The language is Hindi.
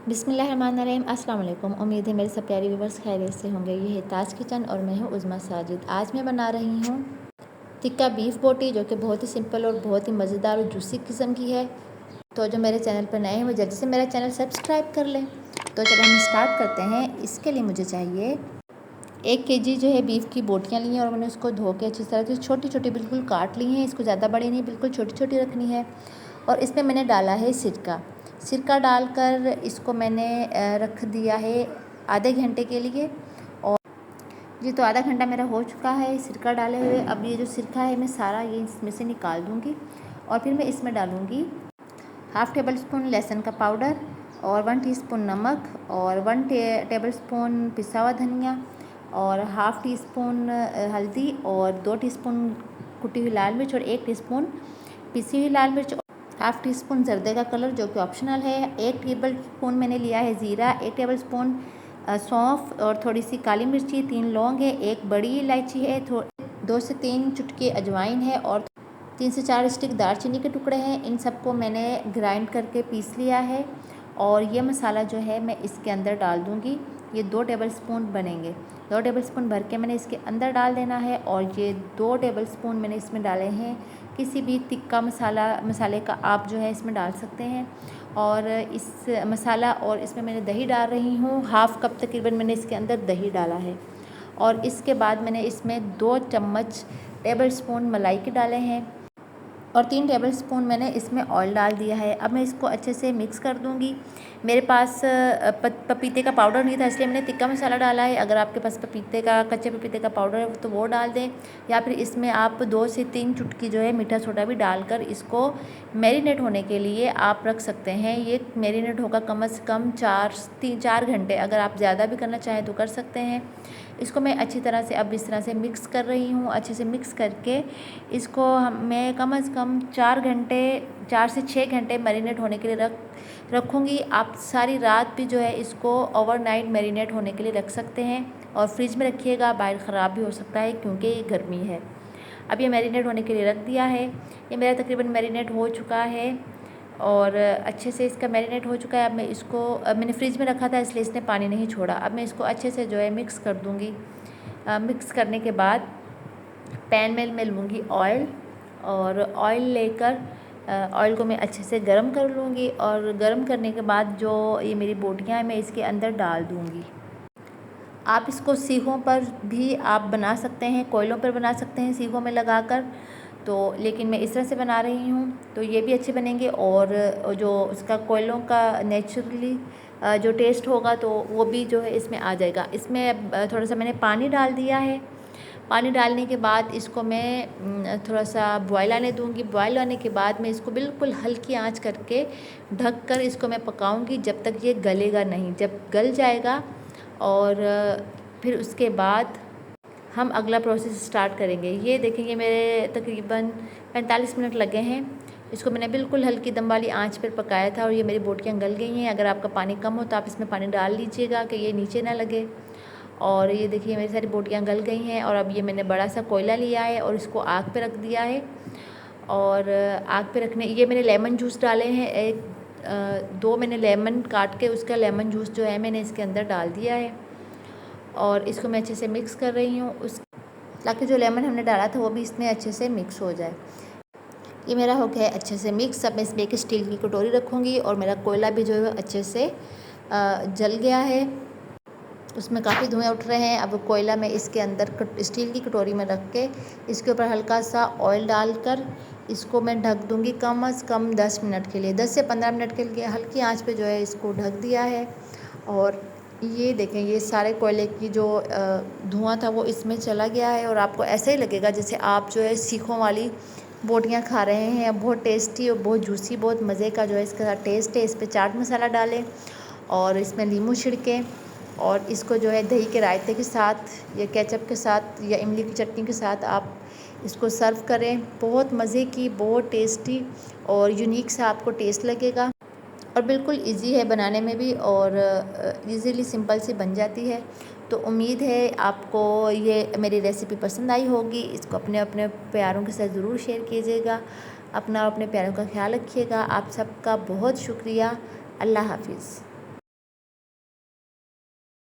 बिस्मिल्लाहिर्रहमानिर्रहीम। अस्सलाम वालेकुम। उम्मीद है मेरे सब प्यारे व्यूवर्स खैरियत से होंगे। ये है ताज किचन और मैं हूँ उज़्मा साजिद। आज मैं बना रही हूँ टिक्का बीफ बोटी, जो कि बहुत ही सिंपल और बहुत ही मज़ेदार और जूसी किस्म की है। तो जो मेरे चैनल पर नए हैं वो जल्दी से मेरा चैनल सब्सक्राइब कर लें। तो चलो हम स्टार्ट करते हैं। इसके लिए मुझे चाहिए 1 केजी जो है बीफ की बोटियाँ ली हैं और मैंने उसको धो के अच्छी तरह से छोटी छोटी बिल्कुल काट ली हैं। इसको ज़्यादा बड़ी नहीं, बिल्कुल छोटी छोटी रखनी है। और इसमें मैंने डाला है सिरका डालकर इसको मैंने रख दिया है आधे घंटे के लिए। और जी तो आधा घंटा मेरा हो चुका है सिरका डाले हुए। अब ये जो सिरका है मैं सारा ये इसमें से निकाल दूँगी और फिर मैं इसमें डालूँगी हाफ़ टेबल स्पून लहसुन का पाउडर और 1 टीस्पून नमक और 1 टेबल स्पून पिसा हुआ धनिया और हाफ़ टी स्पून हल्दी और 2 टीस्पून कुटी हुई लाल मिर्च और 1 टीस्पून पिसी हुई लाल मिर्च, हाफ़ टी स्पून जर्दे का कलर जो कि ऑप्शनल है। 1 टेबल स्पून मैंने लिया है ज़ीरा, 1 टेबल स्पून सौंफ और थोड़ी सी काली मिर्ची, 3 लौंग है, 1 बड़ी इलायची है, 2 से 3 चुटकी अजवाइन है और 3 से 4 स्टिक दालचीनी के टुकड़े हैं। इन सबको मैंने ग्राइंड करके पीस लिया है और ये मसाला जो है मैं इसके अंदर डाल दूँगी। ये 2 टेबल स्पून बनेंगे। 2 टेबल स्पून भर के मैंने इसके अंदर डाल देना है और ये 2 टेबल स्पून मैंने इसमें डाले हैं किसी भी तिक्का मसाले का आप जो है इसमें डाल सकते हैं। और इस मसाला और इसमें मैंने दही डाल रही हूँ, हाफ़ कप तकरीबन मैंने इसके अंदर दही डाला है। और इसके बाद मैंने इसमें 2 चम्मच टेबल स्पून मलाई के डाले हैं और 3 टेबल स्पून मैंने इसमें ऑयल डाल दिया है। अब मैं इसको अच्छे से मिक्स कर दूंगी। मेरे पास पपीते का पाउडर नहीं था इसलिए मैंने तिक्का मसाला डाला है। अगर आपके पास कच्चे पपीते का पाउडर है तो वो डाल दें, या फिर इसमें आप 2 से 3 चुटकी जो है मीठा सोडा भी डालकर इसको मैरिनेट होने के लिए आप रख सकते हैं। ये मैरिनेट होगा कम से कम 4 घंटे। अगर आप ज़्यादा भी करना चाहें तो कर सकते हैं। इसको मैं अच्छी तरह से अब इस तरह से मिक्स कर रही हूँ। अच्छे से मिक्स करके इसको मैं कम से कम 4 से 6 घंटे मैरिनेट होने के लिए रखूँगी। आप सारी रात भी जो है इसको ओवरनाइट मैरिनेट होने के लिए रख सकते हैं और फ्रिज में रखिएगा, बाहर ख़राब भी हो सकता है क्योंकि ये गर्मी है। अब ये मैरिनेट होने के लिए रख दिया है। ये मेरा तकरीबन मैरिनेट हो चुका है और अच्छे से इसका मैरिनेट हो चुका है। अब मैं इसको मैंने फ्रिज में रखा था इसलिए इसने पानी नहीं छोड़ा। अब मैं इसको अच्छे से जो है मिक्स कर दूँगी। मिक्स करने के बाद पैन में मैं लूँगी ऑयल और ऑयल लेकर ऑयल को मैं अच्छे से गरम कर लूँगी और गरम करने के बाद जो ये मेरी बोटियाँ हैं मैं इसके अंदर डाल दूँगी। आप इसको सीखों पर भी आप बना सकते हैं, कोयलों पर बना सकते हैं सीखों में लगाकर, तो लेकिन मैं इस तरह से बना रही हूँ तो ये भी अच्छे बनेंगे। और जो उसका कोयलों का नेचुरली जो टेस्ट होगा तो वो भी जो है इसमें आ जाएगा। इसमें थोड़ा सा मैंने पानी डाल दिया है। पानी डालने के बाद इसको मैं थोड़ा सा बॉयल आने दूँगी। बॉयल आने के बाद मैं इसको बिल्कुल हल्की आंच करके ढक कर इसको मैं पकाऊँगी जब तक ये गलेगा नहीं। जब गल जाएगा और फिर उसके बाद हम अगला प्रोसेस स्टार्ट करेंगे। ये देखेंगे मेरे तकरीबन 45 मिनट लगे हैं। इसको मैंने बिल्कुल हल्की दम वाली आंच पर पकाया था और ये मेरी बोटियाँ गल गई हैं। अगर आपका पानी कम हो तो आप इसमें पानी डाल लीजिएगा कि ये नीचे ना लगे। और ये देखिए मेरी सारी बोटियाँ गल गई हैं। और अब ये मैंने बड़ा सा कोयला लिया है और इसको आग पे रख दिया है। और आग पे रखने ये मैंने लेमन जूस डाले हैं। 2 मैंने लेमन काट के उसका लेमन जूस जो है मैंने इसके अंदर डाल दिया है और इसको मैं अच्छे से मिक्स कर रही हूँ ताकि जो लेमन हमने डाला था वो भी इसमें अच्छे से मिक्स हो जाए। ये मेरा हो गया है अच्छे से मिक्स। अब मैं इसमें एक स्टील की कटोरी रखूँगी और मेरा कोयला भी जो है अच्छे से जल गया है, उसमें काफ़ी धुएँ उठ रहे हैं। अब कोयला मैं इसके अंदर स्टील की कटोरी में रख के इसके ऊपर हल्का सा ऑयल डालकर इसको मैं ढक दूँगी कम से कम 10 मिनट के लिए, 10 से 15 मिनट के लिए हल्की आंच पे जो है इसको ढक दिया है। और ये देखें ये सारे कोयले की जो धुआं था वो इसमें चला गया है और आपको ऐसा ही लगेगा जैसे आप जो है सीखों वाली बोटियाँ खा रहे हैं। बहुत टेस्टी और बहुत जूसी, बहुत मज़े का जो है इसका टेस्ट है। इस पर चाट मसाला डालें और इसमें नींबू छिड़कें और इसको जो है दही के रायते के साथ या केचप के साथ या इमली की चटनी के साथ आप इसको सर्व करें। बहुत मज़े की, बहुत टेस्टी और यूनिक सा आपको टेस्ट लगेगा और बिल्कुल इजी है बनाने में भी और इजीली सिंपल सी बन जाती है। तो उम्मीद है आपको ये मेरी रेसिपी पसंद आई होगी। इसको अपने अपने प्यारों के साथ ज़रूर शेयर कीजिएगा। अपना और अपने प्यारों का ख्याल रखिएगा। आप सबका बहुत शुक्रिया। अल्लाह हाफिज़।